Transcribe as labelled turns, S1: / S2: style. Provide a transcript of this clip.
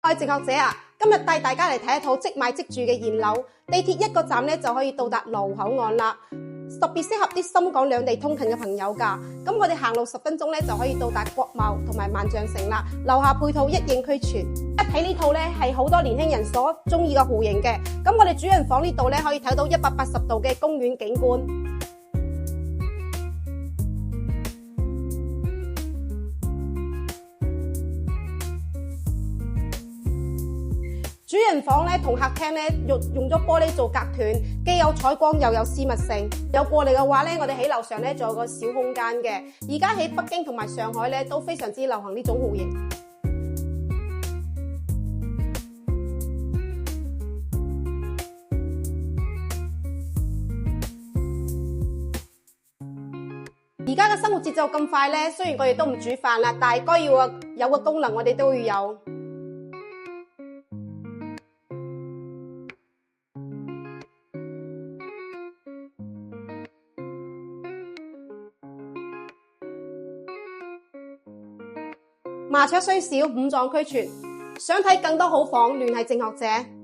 S1: 各位直學者啊，今日帶大家嚟睇一套即買即住嘅現樓，地鐵1個站咧就可以到達羅湖口岸啦，特別適合啲深港兩地通勤嘅朋友㗎。咁我哋行路10分鐘咧就可以到達國貿同埋萬象城啦，樓下配套一應俱全。一睇呢套咧係好多年輕人所中意嘅戶型嘅，咁我哋主人房呢度咧可以睇到180度嘅公園景觀。主人房咧同客廳咧用咗玻璃做隔斷，既有採光又有私密性。有過嚟嘅話咧，我哋喺樓上咧仲有個小空間嘅。而家喺北京同埋上海咧都非常之流行呢種戶型。而家嘅生活節奏咁快咧，雖然我哋都唔煮飯啦，但係該要有個功能我哋都要有。麻雀雖小，五臟俱全。想睇更多好房，聯繫正學者。